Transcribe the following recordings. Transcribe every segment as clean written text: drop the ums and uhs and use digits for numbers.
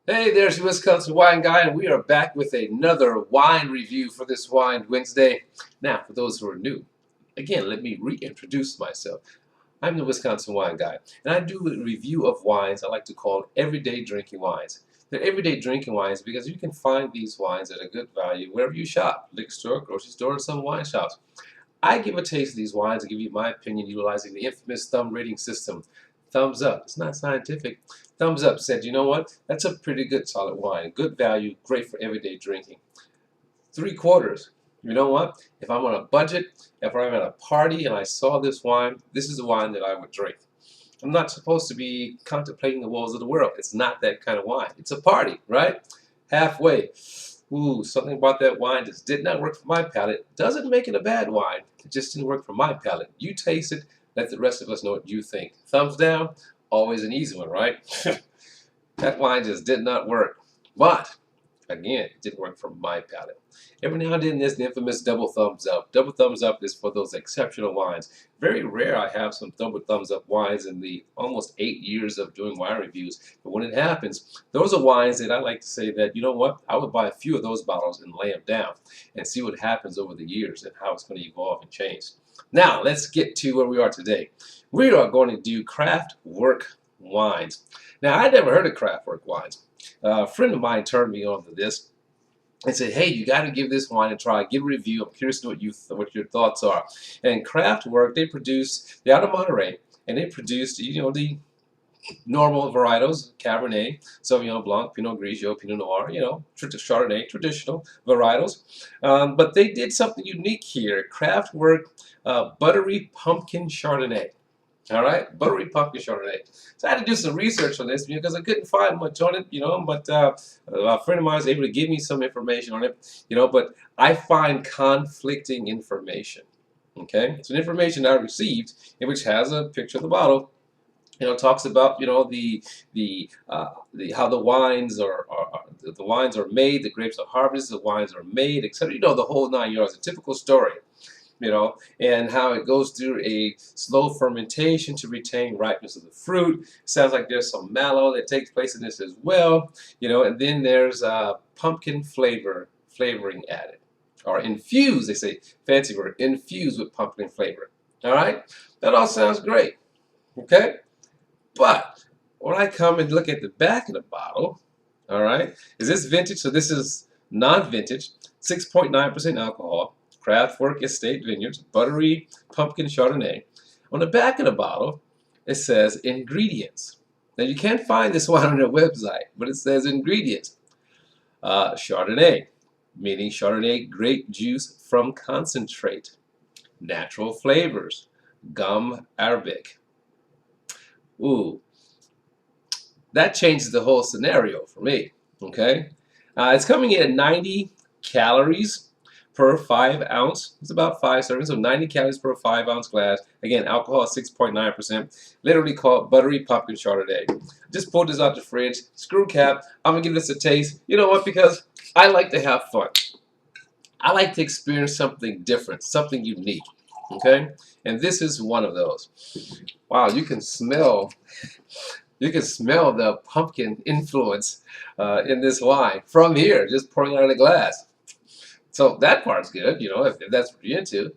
Hey, there's your Wisconsin Wine Guy, and we are back with another wine review for this Wine Wednesday. Now, for those who are new, again, let me reintroduce myself. I'm the Wisconsin Wine Guy, and I do a review of wines I like to call everyday drinking wines. They're everyday drinking wines because you can find these wines at a good value wherever you shop, liquor store, grocery store, and some wine shops. I give a taste of these wines and give you my opinion utilizing the infamous thumb rating system. Thumbs up. It's not scientific. Thumbs up said, you know what? That's a pretty good solid wine. Good value, great for everyday drinking. 3/4. You know what? If I'm on a budget, if I'm at a party and I saw this wine, this is the wine that I would drink. I'm not supposed to be contemplating the woes of the world. It's not that kind of wine. It's a party, right? Halfway. Ooh, something about that wine just did not work for my palate. Doesn't make it a bad wine. It just didn't work for my palate. You taste it. Let the rest of us know what you think. Thumbs down. Always an easy one, right? That wine just did not work. But, again, it didn't work for my palate. Every now and then there's the infamous double thumbs up. Double thumbs up is for those exceptional wines. Very rare I have some double thumbs up wines in the almost 8 years of doing wine reviews. But when it happens, those are wines that I like to say that, you know what, I would buy a few of those bottles and lay them down and see what happens over the years and how it's going to evolve and change. Now, let's get to where we are today. We are going to do Craftwork wines. Now, I never heard of Craftwork wines. A friend of mine turned me on to this and said, hey, you got to give this wine a try. Give a review. I'm curious to know what your thoughts are. And Craftwork, they're out of Monterey, and they produced, the normal varietals, Cabernet, Sauvignon Blanc, Pinot Grigio, Pinot Noir, Chardonnay, traditional varietals. But they did something unique here. Craftwork Buttery Pumpkin Chardonnay. All right, Buttery Pumpkin Chardonnay. So I had to do some research on this because I couldn't find much on it, but a friend of mine was able to give me some information on it, but I find conflicting information. Okay, so the information I received, which has a picture of the bottle, talks about the how the wines are made, the grapes are harvested, the wines are made, etc. The whole 9 yards, a typical story. And how it goes through a slow fermentation to retain ripeness of the fruit. Sounds like there's some mallow that takes place in this as well, and then there's pumpkin flavoring added, or infused. They say fancy word, infused with pumpkin flavor. All right, that all sounds great. Okay, but when I come and look at the back of the bottle, all right, is this vintage? So this is non-vintage, 6.9% alcohol. Craftwork Estate Vineyards, Buttery Pumpkin Chardonnay. On the back of the bottle, it says ingredients. Now, you can't find this one on their website, but it says ingredients. Chardonnay, meaning Chardonnay grape juice from concentrate. Natural flavors. Gum arabic. Ooh, that changes the whole scenario for me. Okay, it's coming in at 90 calories per 5 ounce. It's about 5 servings, so 90 calories per 5 ounce glass. Again, alcohol is 6.9%. Literally called Buttery Pumpkin Chardonnay. Just pulled this out the fridge. Screw cap. I'm gonna give this a taste. You know what? Because I like to have fun. I like to experience something different, something unique. Okay, and this is one of those. Wow, you can smell. You can smell the pumpkin influence in this wine from here, just pouring out of the glass. So that part's good, if that's what you're into.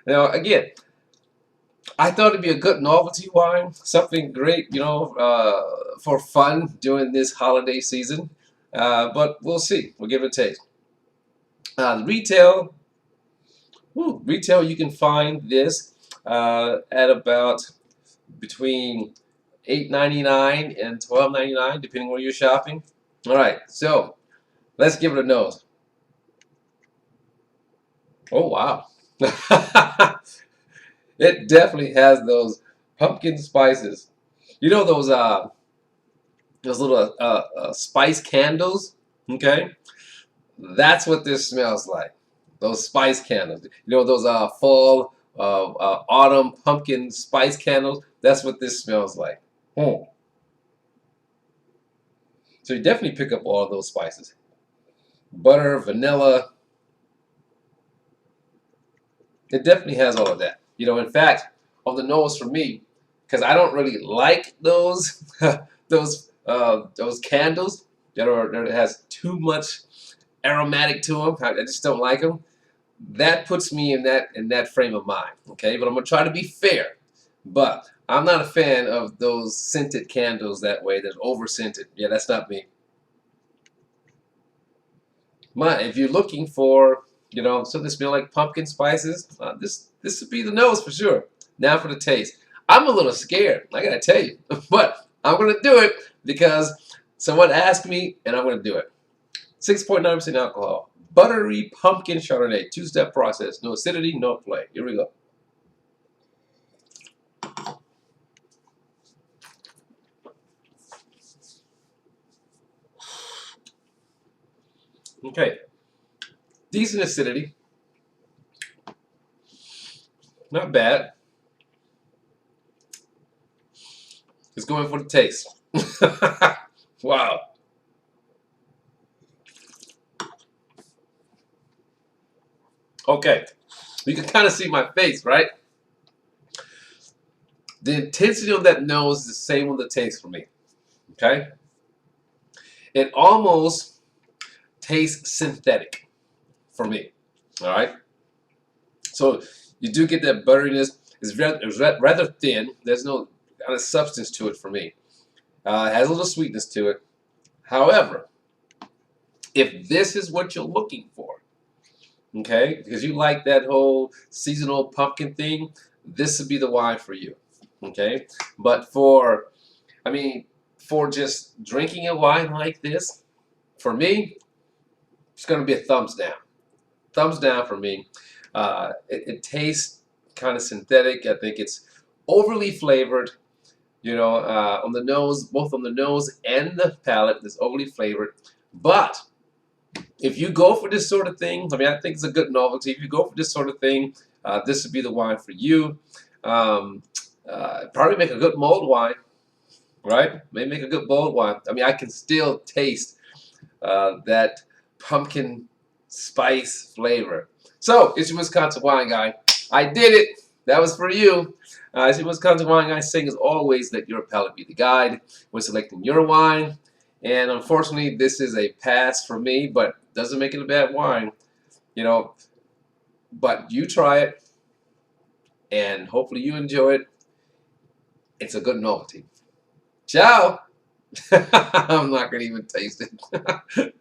Now, again, I thought it'd be a good novelty wine, something great, for fun during this holiday season. But we'll see. We'll give it a taste. Retail, you can find this at about between $8.99 and $12.99, depending where you're shopping. All right, so let's give it a nose. Oh, wow. It definitely has those pumpkin spices. Those little spice candles? Okay? That's what this smells like. Those spice candles. Those fall, autumn pumpkin spice candles? That's what this smells like. So you definitely pick up all of those spices. Butter, vanilla. It definitely has all of that. In fact, on the nose for me, because I don't really like those those candles. that has too much aromatic to them. I just don't like them. That puts me in that frame of mind. Okay, but I'm gonna try to be fair. But I'm not a fan of those scented candles that way. That's over scented. Yeah, that's not me. If you're looking for, something smell like pumpkin spices, this would be the nose for sure. Now for the taste. I'm a little scared, I gotta tell you, but I'm gonna do it because someone asked me, and I'm gonna do it. 6.9% alcohol, buttery pumpkin Chardonnay, two-step process, no acidity, no play. Here we go. Okay, decent acidity, not bad. It's going for the taste. Wow. Okay, you can kind of see my face, right? The intensity of that nose is the same on the taste for me. Okay? It almost tastes synthetic for me. All right? So you do get that butteriness. It's rather thin. There's no kind of substance to it for me. It has a little sweetness to it. However, if this is what you're looking for, okay, because you like that whole seasonal pumpkin thing, this would be the wine for you. Okay? But for just drinking a wine like this, for me, it's going to be a thumbs down. Thumbs down for me. It tastes kind of synthetic. I think it's overly flavored. On the nose, both on the nose and the palate, it's overly flavored. But if you go for this sort of thing, I think it's a good novelty. If you go for this sort of thing, this would be the wine for you. Probably make a good mulled wine, right? Maybe make a good mulled wine. I can still taste that pumpkin spice flavor. So, it's your Wisconsin wine guy. I did it. That was for you. It's your Wisconsin wine guy saying, as always, let your palate be the guide when selecting your wine. And unfortunately, this is a pass for me, but doesn't make it a bad wine. But you try it, and hopefully you enjoy it. It's a good novelty. Ciao. I'm not going to even taste it.